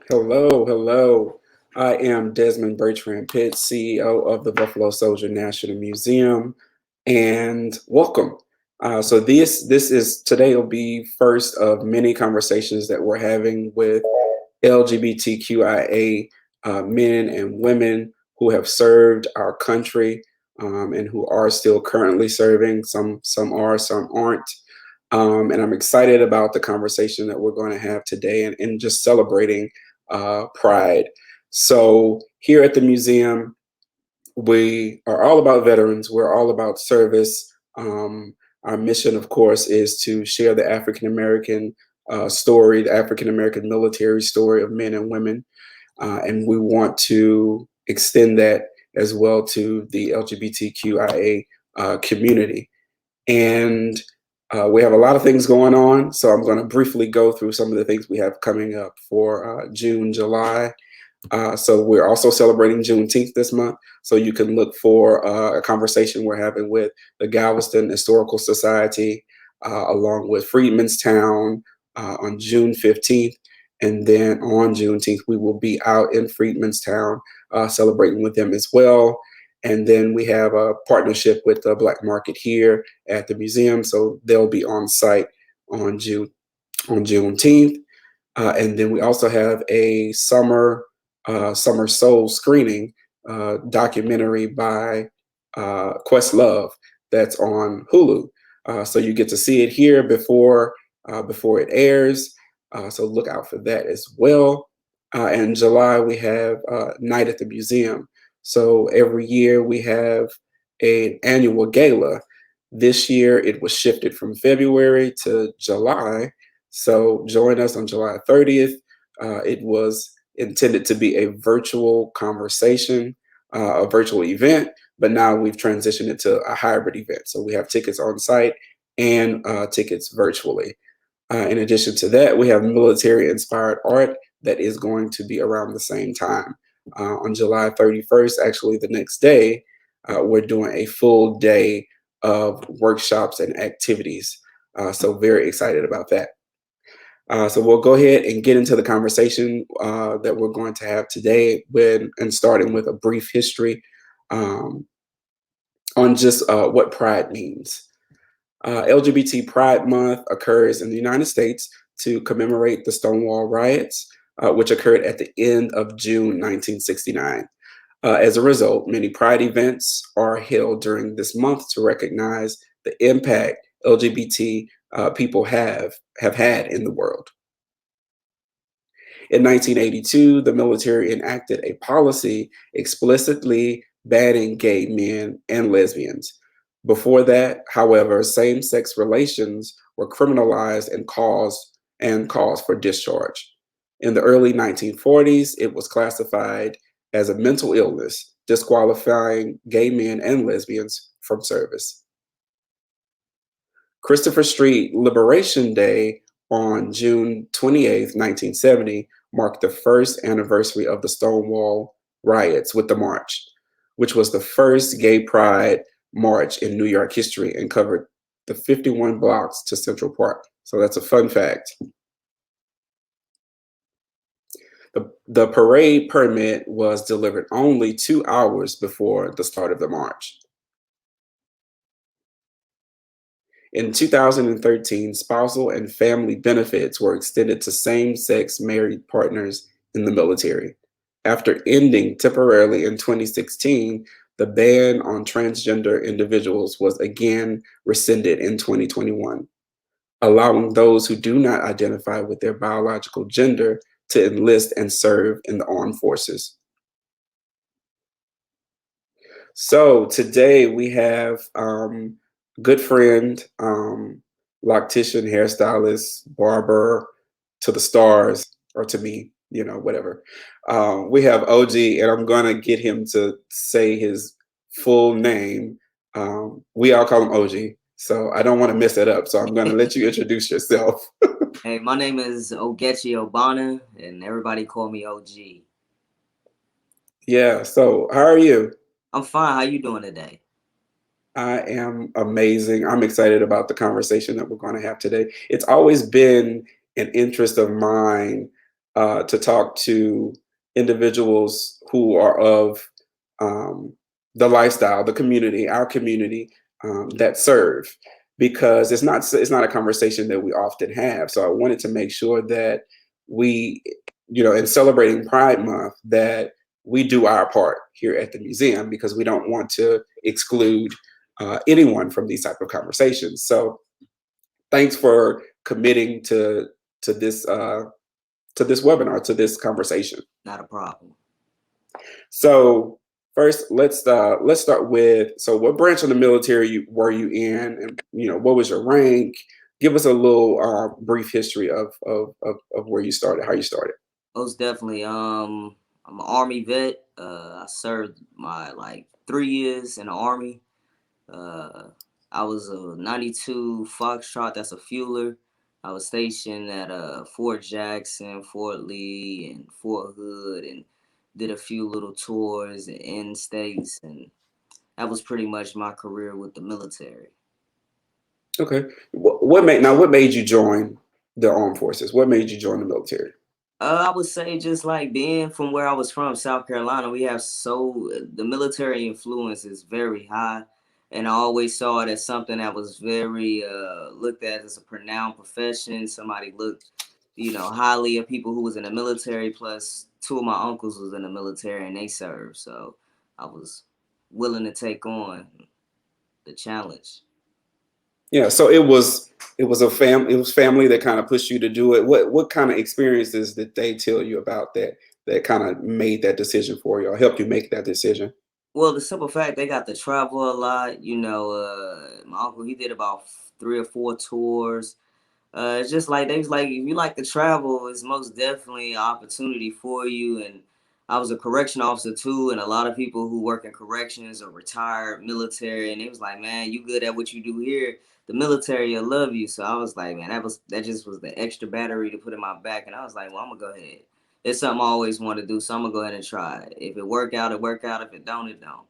Hello, hello. I am Desmond Bertrand Pitt, CEO of the Buffalo Soldier National Museum, and welcome. So this is today will be first of many conversations that we're having with LGBTQIA men and women who have served our country and who are still currently serving. Some are, some aren't. And I'm excited about the conversation that we're going to have today and just celebrating Pride. So here at the museum, we are all about veterans. We're all about service. Our mission, of course, is to share the African American story, the African American military story of men and women. And we want to extend that as well to the LGBTQIA community. And we have a lot of things going on. So I'm going to briefly go through some of the things we have coming up for June, July. So we're also celebrating Juneteenth this month. So you can look for a conversation we're having with the Galveston Historical Society, along with Freedman's Town on June 15th. And then on Juneteenth, we will be out in Freedman's Town celebrating with them as well. And then we have a partnership with the Black Market here at the museum. So they'll be on site on Juneteenth. And then we also have a Summer Soul screening documentary by Questlove that's on Hulu. So you get to see it here before it airs. So look out for that as well. In July, we have Night at the Museum. So every year we have an annual gala. This year it was shifted from February to July. So join us on July 30th. It was intended to be a virtual conversation, a virtual event, but now we've transitioned it to a hybrid event. So we have tickets on site and tickets virtually. In addition to that, we have military inspired art that is going to be around the same time. On July 31st, actually the next day, we're doing a full day of workshops and activities. So very excited about that. So we'll go ahead and get into the conversation that we're going to have today and starting with a brief history on just what Pride means. LGBT Pride Month occurs in the United States to commemorate the Stonewall riots, which occurred at the end of June 1969. As a result, many Pride events are held during this month to recognize the impact LGBT people have had in the world. In 1982, the military enacted a policy explicitly banning gay men and lesbians. Before that, however, same-sex relations were criminalized and cause for discharge. In the early 1940s, it was classified as a mental illness, disqualifying gay men and lesbians from service. Christopher Street Liberation Day on June 28, 1970, marked the first anniversary of the Stonewall riots with the march, which was the first gay pride march in New York history and covered the 51 blocks to Central Park. So that's a fun fact. The parade permit was delivered only 2 hours before the start of the march. In 2013, spousal and family benefits were extended to same-sex married partners in the military. After ending temporarily in 2016, the ban on transgender individuals was again rescinded in 2021, allowing those who do not identify with their biological gender to enlist and serve in the armed forces. So today we have good friend, loctician, hairstylist, barber to the stars, or to me, whatever. We have OG, and I'm gonna get him to say his full name. We all call him OG, so I don't want to mess it up. So I'm gonna let you introduce yourself. Hey, my name is Ogechi Ogbonna, and everybody call me OG. Yeah. So how are you? I'm fine. How you doing today? I am amazing. I'm excited about the conversation that we're going to have today. It's always been an interest of mine to talk to individuals who are of um, the lifestyle, the community, our community that serve, because it's not a conversation that we often have. So I wanted to make sure that we, in celebrating Pride Month, that we do our part here at the museum, because we don't want to exclude anyone from these type of conversations. So thanks for committing to this webinar, to this conversation. Not a problem. So first, let's start with, so what branch of the military were you in, and what was your rank? Give us a little brief history of where you started, how you started. Most definitely. I'm an Army vet. I served my 3 years in the Army. Uh, I was a 92 Foxtrot. That's a fueler. I was stationed at Fort Jackson, Fort Lee, and Fort Hood, and did a few little tours in states, and that was pretty much my career with the military. Okay. What made you join the armed forces? What made you join the military? I would say just like being from where I was from, South Carolina, we have the military influence is very high, and I always saw it as something that was very looked at as a pronounced profession. Somebody looked, highly of people who was in the military. Plus, two of my uncles was in the military and they served, so I was willing to take on the challenge. Yeah, so it was family that kind of pushed you to do it. What kind of experiences did they tell you about that kind of made that decision for you, or helped you make that decision? Well, the simple fact they got to travel a lot. My uncle, he did about 3 or 4 tours. It's just like they was like, if you like to travel, it's most definitely an opportunity for you. And I was a correction officer too, and a lot of people who work in corrections are retired military, and they was like, man, you good at what you do here. The military will love you. So I was like, man, that just was the extra battery to put in my back, and I was like, well, I'm gonna go ahead. It's something I always want to do, so I'm gonna go ahead and try it. If it work out, it work out. If it don't, it don't.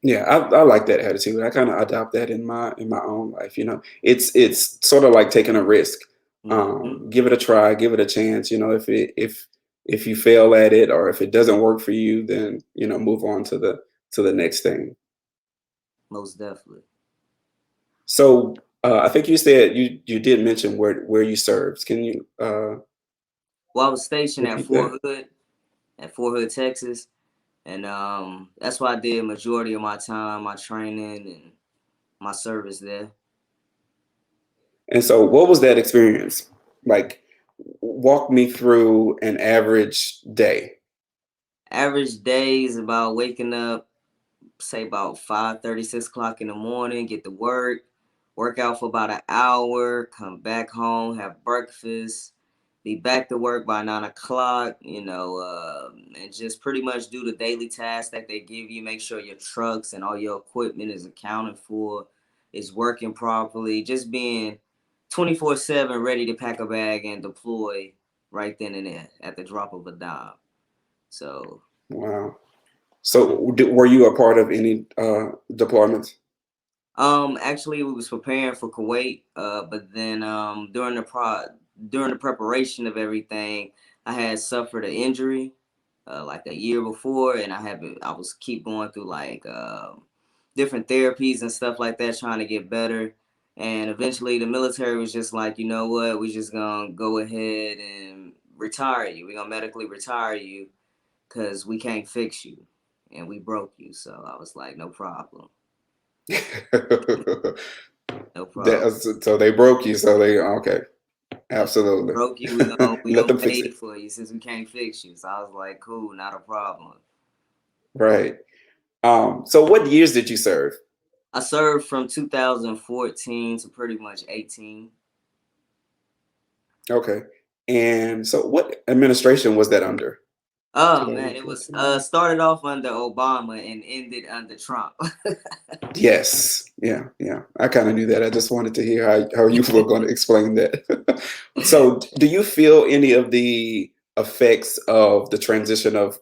Yeah, I like that attitude. I kind of adopt that in my own life. It's sort of like taking a risk. Hmm. Give it a try, give it a chance. If you fail at it, or if it doesn't work for you, then move on to the next thing. Most definitely. So I think you said you did mention where you served. Can you Well, I was stationed repeat that? At Fort Hood, Texas, and that's why I did majority of my time, my training, and my service there. And so, what was that experience like? Walk me through an average day. Average days about waking up, say about 5:30, 6 o'clock in the morning, get to work out for about an hour, come back home, have breakfast, be back to work by 9 o'clock, and just pretty much do the daily tasks that they give you. Make sure your trucks and all your equipment is accounted for, is working properly, just being 24/7 ready to pack a bag and deploy right then and there at the drop of a dime. So Wow. So, were you a part of any deployments? Actually, we was preparing for Kuwait, but then during the preparation of everything, I had suffered an injury, like a year before, and I was keep going through different therapies and stuff like that, trying to get better. And eventually, the military was just like, you know what, we just gonna go ahead and retire you. We're gonna medically retire you because we can't fix you, and we broke you. So I was like, no problem, no problem. So they broke you. So they okay. Yeah, Absolutely. broke you. We gonna we Let gonna them fix pay it. for you since we can't fix you. So I was like, cool, not a problem. Right. So, what years did you serve? I served from 2014 to pretty much 18. Okay. And so, what administration was that under? Oh man, it was 2014. started off under Obama and ended under Trump. Yes. Yeah. Yeah. I kind of knew that. I just wanted to hear how you were going to explain that. So, do you feel any of the effects of the transition of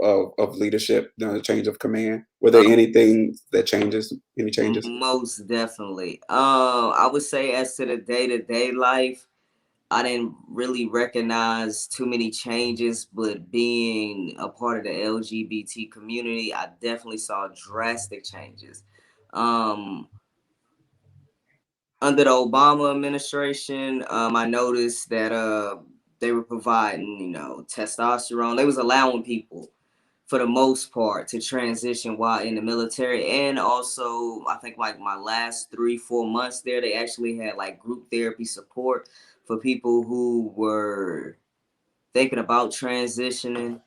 leadership, the change of command? Were there um, anything that changes? Any changes? Most definitely. I would say as to the day-to-day life, I didn't really recognize too many changes, but being a part of the LGBT community, I definitely saw drastic changes. Um, Under the Obama administration, I noticed that they were providing, testosterone. They was allowing people, for the most part, to transition while in the military, and also I think like my last 3-4 months there, they actually had like group therapy support for people who were thinking about transitioning.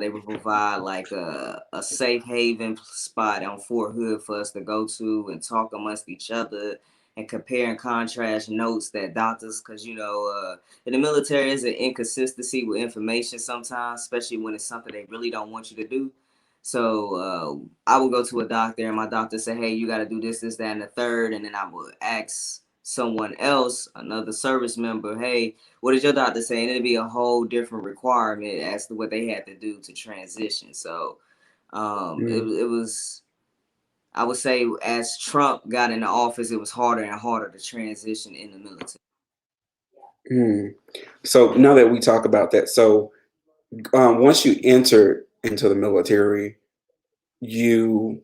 They would provide like a safe haven spot on Fort Hood for us to go to and talk amongst each other and compare and contrast notes that doctors, because in the military is an inconsistency with information sometimes, especially when it's something they really don't want you to do. So I would go to a doctor and my doctor say, "Hey, you got to do this, that, and the third," and then I would ask someone else, another service member, "Hey, what did your doctor say?" And it'd be a whole different requirement as to what they had to do to transition. So Mm, it was, I would say, as Trump got into office, it was harder and harder to transition in the military. mm. So now that we talk about that, so once you entered into the military, you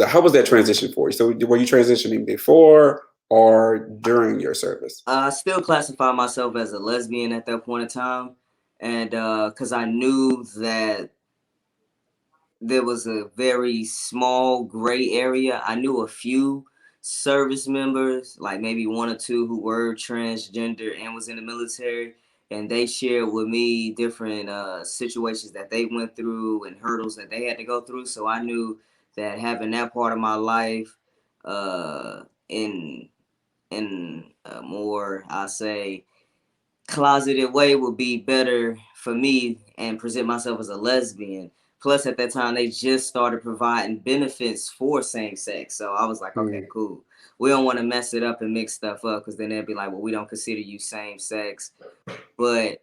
how was that transition for you? So were you transitioning before or during your service? I still classify myself as a lesbian at that point in time, and because I knew that there was a very small gray area. I knew a few service members, like maybe one or two, who were transgender and was in the military, and they shared with me different situations that they went through and hurdles that they had to go through. So I knew that having that part of my life in a more, I say, closeted way would be better for me and present myself as a lesbian. Plus, at that time, they just started providing benefits for same sex. So I was like, okay, Mm, cool. We don't want to mess it up and mix stuff up because then they'd be like, well, we don't consider you same sex, but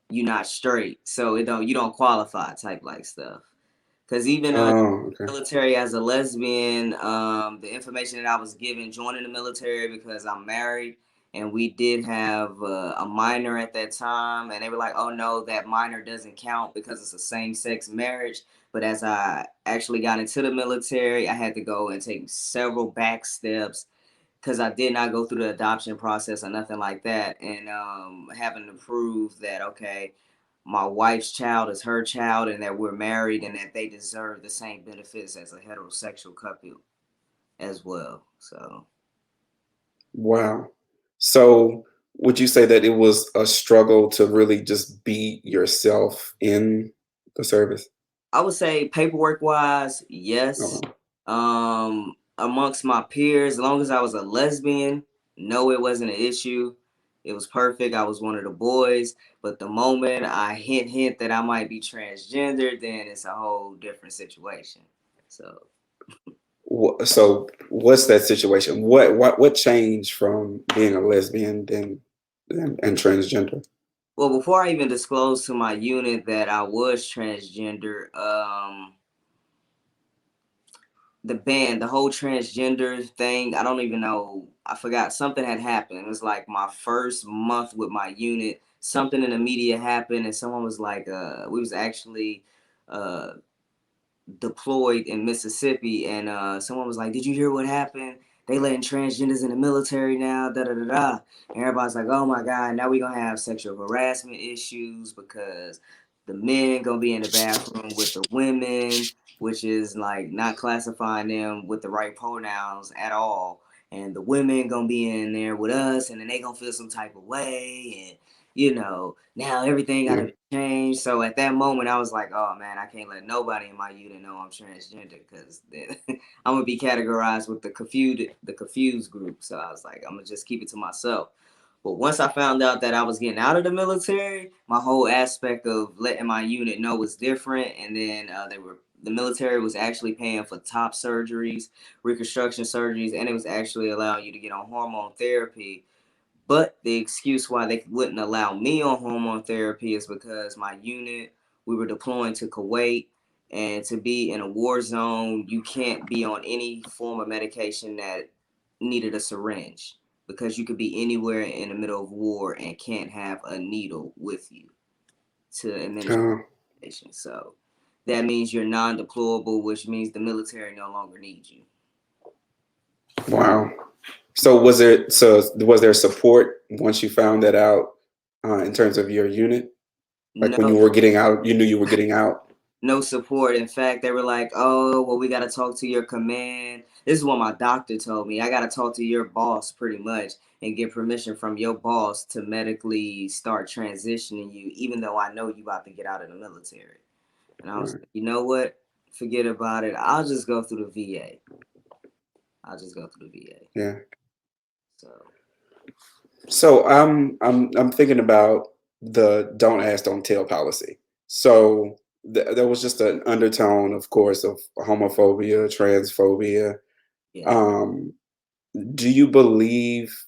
you're not straight. So you don't qualify type like stuff. Because even oh, okay. military as a lesbian, the information that I was given joining the military, because I'm married and we did have a minor at that time, and they were like, "Oh no, that minor doesn't count because it's a same-sex marriage." But as I actually got into the military, I had to go and take several back steps because I did not go through the adoption process or nothing like that, and having to prove that, okay, my wife's child is her child and that we're married and that they deserve the same benefits as a heterosexual couple as well. So Wow. So would you say that it was a struggle to really just be yourself in the service? I would say paperwork wise, yes. Okay. Amongst my peers, as long as I was a lesbian, no, it wasn't an issue. It was perfect. I was one of the boys. But the moment I hint that I might be transgender, then it's a whole different situation. So So what's that situation? What changed from being a lesbian and transgender? well, before I even disclosed to my unit that I was transgender, the whole transgender thing, I don't even know. I forgot something had happened. It was like my first month with my unit. Something in the media happened, and someone was like, we was actually uh, deployed in Mississippi, and someone was like, "Did you hear what happened? They letting transgenders in the military now." Da da da da. And everybody's like, "Oh my god, now we gonna have sexual harassment issues because the men gonna be in the bathroom with the women, which is like not classifying them with the right pronouns at all." And the women gonna be in there with us, and then they gonna feel some type of way, and now everything Yeah. gotta change. So at that moment, I was like, oh man, I can't let nobody in my unit know I'm transgender because I'm gonna be categorized with the confused group. So I was like, I'm gonna just keep it to myself. But once I found out that I was getting out of the military, my whole aspect of letting my unit know was different. And then the military was actually paying for top surgeries, reconstruction surgeries, and it was actually allowing you to get on hormone therapy, but the excuse why they wouldn't allow me on hormone therapy is because my unit, we were deploying to Kuwait, and to be in a war zone, you can't be on any form of medication that needed a syringe. because you could be anywhere in the middle of war and can't have a needle with you to administer Uh, medication. So that means you're non-deployable, which means the military no longer needs you. wow. So was there support once you found that out in terms of your unit? Like when No, you were getting out, you knew you were getting out. no support. In fact, they were like, "Oh, well, we got to talk to your command." This is what my doctor told me. I got to talk to your boss pretty much and get permission from your boss to medically start transitioning you, even though I know you about to get out of the military. And I was Right. like, you know what? Forget about it. I'll just go through the VA. I'll just go through the VA. Yeah. So So I'm thinking about the don't ask, don't tell policy. So there was just an undertone, of course, of homophobia, transphobia. yeah, Um, do you believe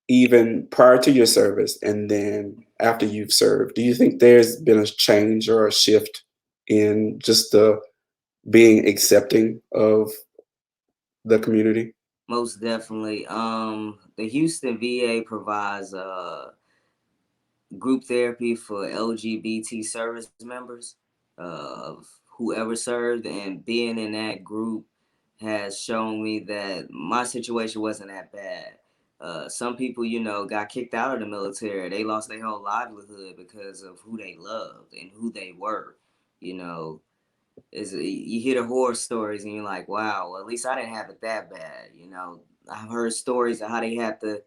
even prior to your service and then after you've served, do you think there's been a change or a shift in just the being accepting of the community? most definitely. The Houston VA provides group therapy for LGBT service members of whoever served, and being in that group has shown me that my situation wasn't that bad. Some people, got kicked out of the military. They lost their whole livelihood because of who they loved and who they were. You know, is you hear the horror stories and you're like, wow, well, at least I didn't have it that bad. I've heard stories of how they had to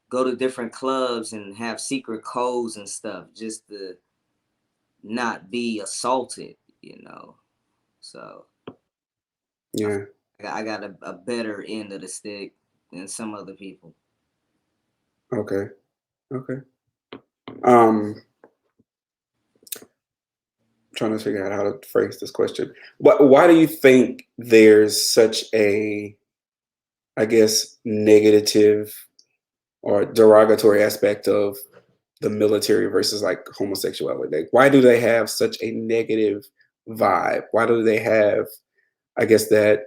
go to different clubs and have secret codes and stuff just to not be assaulted. So I, Yeah. I got a better end of the stick than some other people. Okay. Okay. Um, trying to figure out how to phrase this question. Why do you think there's such a, I guess, negative or derogatory aspect of the military versus like homosexuality? Like, why do they have such a negative vibe? Why do they have, I guess that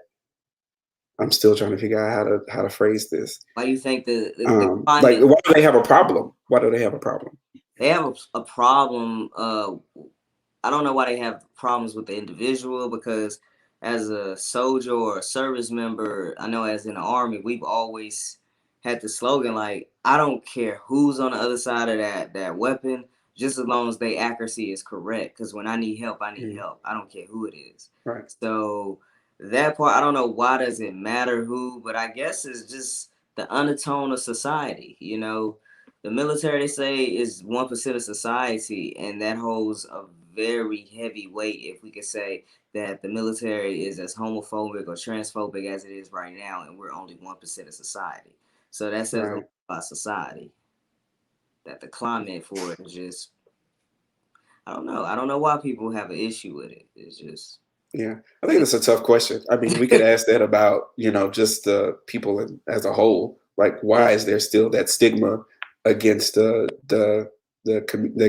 I'm still trying to figure out how to phrase this. Why do you think the Like, climate, why do they have a problem? Why do they have a problem? they have a problem? I don't know why they have problems with the individual, because as a soldier or a service member, I know as in the army, we've always had the slogan like, I don't care who's on the other side of that weapon, just as long as their accuracy is correct. Because when I need help, I need Mm, help. I don't care who it is. right, So that part, I don't know why does it matter who, but I guess it's just the undertone of society. The military, they say, is 1% of society, and that holds a very heavy weight if we could say that the military is as homophobic or transphobic as it is right now, and we're only 1% of society. So that says a lot right. about society, that the climate for it is just, I don't know. I don't know why people have an issue with it. It's just, Yeah, I think that's a tough question. I mean, we could ask that about, just the people as a whole. Like, yeah, why is there still that stigma against the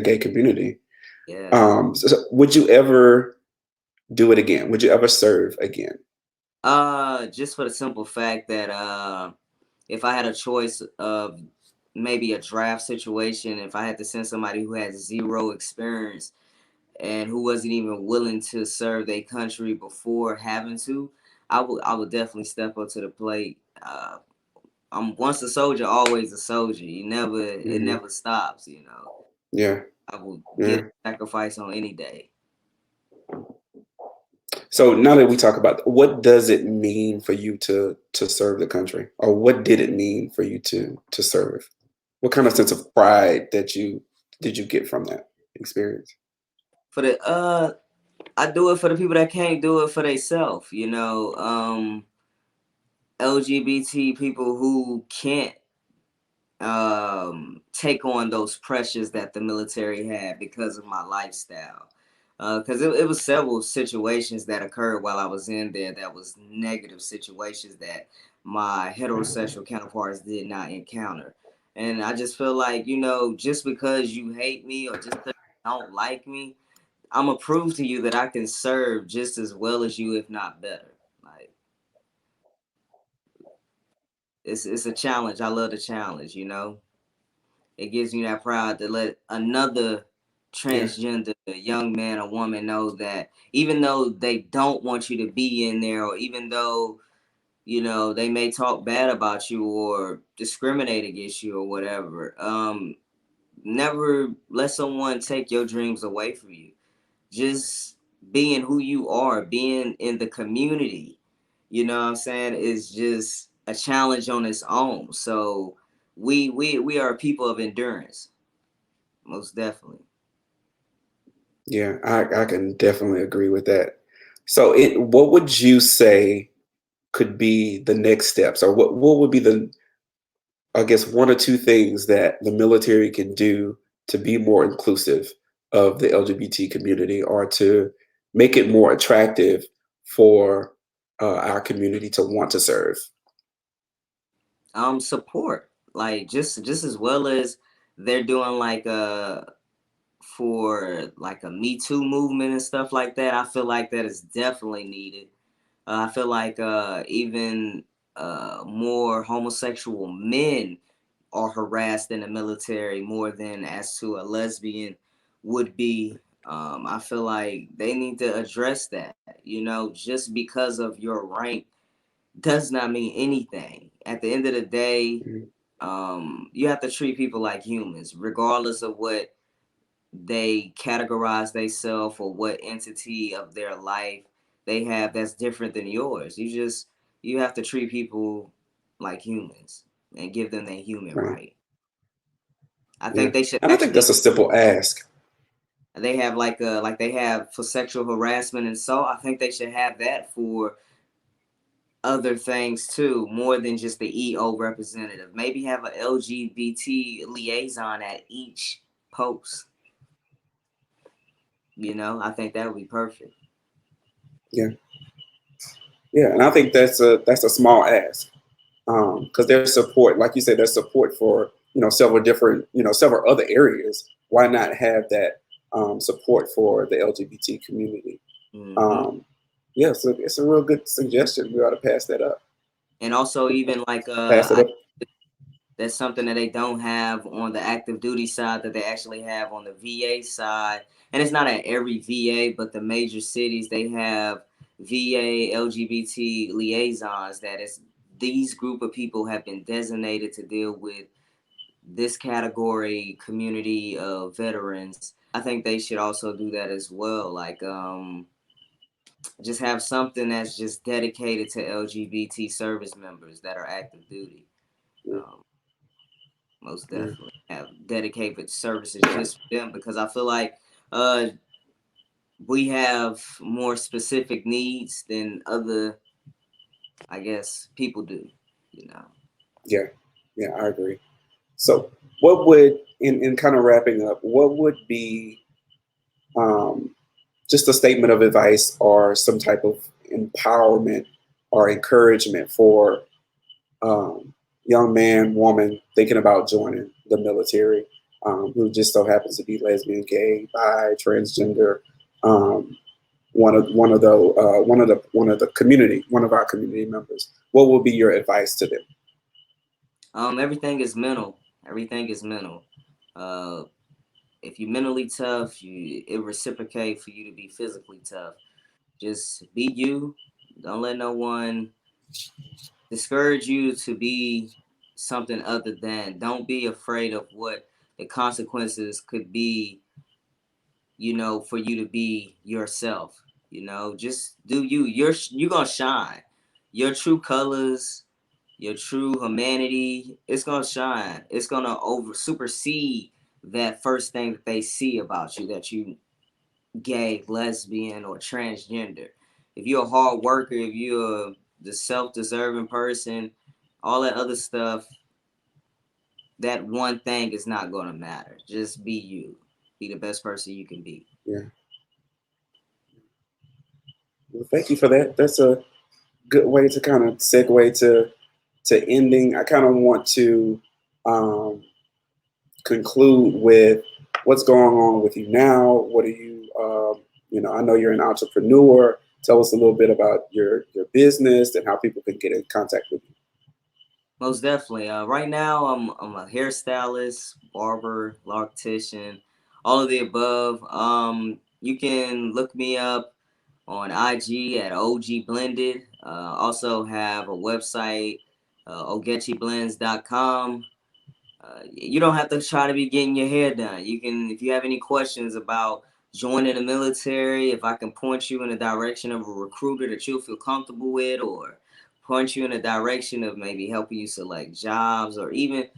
gay community? yeah. So would you ever do it again? Would you ever serve again? Just for the simple fact that if I had a choice of maybe a draft situation, if I had to send somebody who had zero experience and who wasn't even willing to serve their country before having to, I would definitely step up to the plate. I'm once a soldier, always a soldier. It Hmm. never stops. Yeah, I will get yeah. a sacrifice on any day. So now that we talk about what does it mean for you to serve the country, or what did it mean for you to serve? What kind of sense of pride that you did you get from that experience? For the I do it for the people that can't do it for themselves. LGBT people who can't take on those pressures that the military had because of my lifestyle. Because it was several situations that occurred while I was in there that was negative situations that my heterosexual counterparts did not encounter. And I just feel like, just because you hate me or just because you don't like me, I'm gonna prove to you that I can serve just as well as you, if not better. Like, it's a challenge. I love the challenge. It gives me that pride to let another Yeah. transgender young man or woman know that even though they don't want you to be in there, or even though they may talk bad about you or discriminate against you or whatever, never let someone take your dreams away from you. Just being who you are, being in the community, what I'm saying, is just a challenge on its own. So we are people of endurance, most definitely. Yeah, I can definitely agree with that. So what would you say could be the next steps, or what would be the, I guess, one or two things that the military can do to be more inclusive of the LGBT community, or to make it more attractive for our community to want to serve? Support, like just as well as they're doing like for like a Me Too movement and stuff like that. I feel like that is definitely needed. I feel like even more homosexual men are harassed in the military more than as to a lesbian would be. I feel like they need to address that. Just because of your rank does not mean anything. At the end of the day, Mhm. you have to treat people like humans, regardless of what they categorize themselves or what entity of their life they have that's different than yours. You have to treat people like humans and give them their human Right. right. I Yeah. think they should And I think actually that's a simple ask. they have like they have for sexual harassment and so I think they should have that for other things too, more than just the EO representative. Maybe have a LGBT liaison at each post. I think that would be perfect. Yeah. Yeah. And I think that's a small ask. Because there's support, like you said, there's support for several different, several other areas. Why not have that support for the LGBT community? Hmm. Um, yeah, so it's a real good suggestion. We ought to pass that up. And also even like Pass it up. that's something that they don't have on the active duty side that they actually have on the VA side. And it's not at every VA, but the major cities they have VA LGBT liaisons. That is, these group of people have been designated to deal with this category community of veterans. I think they should also do that as well. Like just have something that's just dedicated to LGBT service members that are active duty. Yeah, Um, Most yeah, definitely have dedicated services just for them because I feel like uh, we have more specific needs than other, I guess, people do. You know. yeah, yeah, I agree. So, what would, in kind of wrapping up, what would be um, just a statement of advice or some type of empowerment or encouragement for young man, woman thinking about joining the military, who just so happens to be lesbian, gay, bi, transgender, um, one of our community members? What will be your advice to them? Everything is mental. Everything is mental. Uh, if you're mentally tough, it reciprocate for you to be physically tough. Just be you. Don't let no one discourage you to be something other than. Don't be afraid of what the consequences could be, for you to be yourself. Just do you. You're gonna shine. Your true colors, your true humanity, it's gonna shine. It's gonna over supersede that first thing that they see about you, that you gay, lesbian, or transgender. If you're a hard worker, if you're the self-deserving person, all that other stuff, that one thing is not gonna matter. Just be you. Be the best person you can be. Yeah. Well, thank you for that. That's a good way to kind of segue to ending. I kind of want to um, conclude with what's going on with you now. What are you? I know you're an entrepreneur. Tell us a little bit about your business and how people can get in contact with you. Most definitely. Right now, I'm a hairstylist, barber, loctician, all of the above. You can look me up on IG at OG Blended. Also have a website, ogechiblends.com. You don't have to try to be getting your hair done. You can, if you have any questions about joining the military, if I can point you in the direction of a recruiter that you'll feel comfortable with, or point you in the direction of maybe helping you select jobs, or even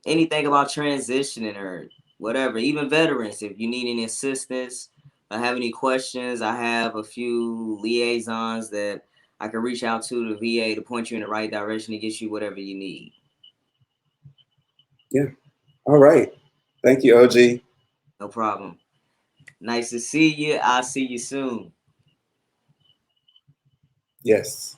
anything about transitioning or whatever, even veterans, if you need any assistance, I have any questions, I have a few liaisons that I can reach out to the VA to point you in the right direction to get you whatever you need. Yeah. All right. Thank you, OG. No problem. Nice to see you. I'll see you soon. Yes.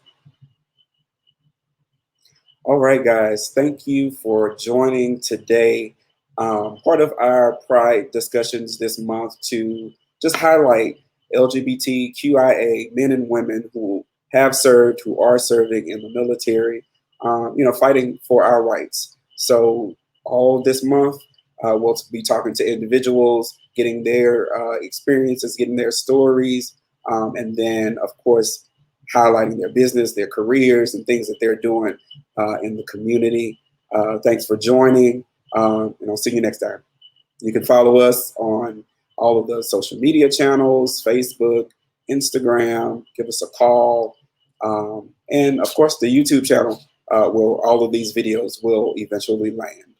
All right, guys. Thank you for joining today. Part of our Pride discussions this month to just highlight LGBTQIA men and women who have served, who are serving in the military, fighting for our rights. So, all this month, we'll be talking to individuals, getting their experiences, getting their stories, and then, of course, highlighting their business, their careers, and things that they're doing in the community. Thanks for joining, and I'll see you next time. You can follow us on all of the social media channels, Facebook, Instagram, give us a call, and of course the YouTube channel where all of these videos will eventually land.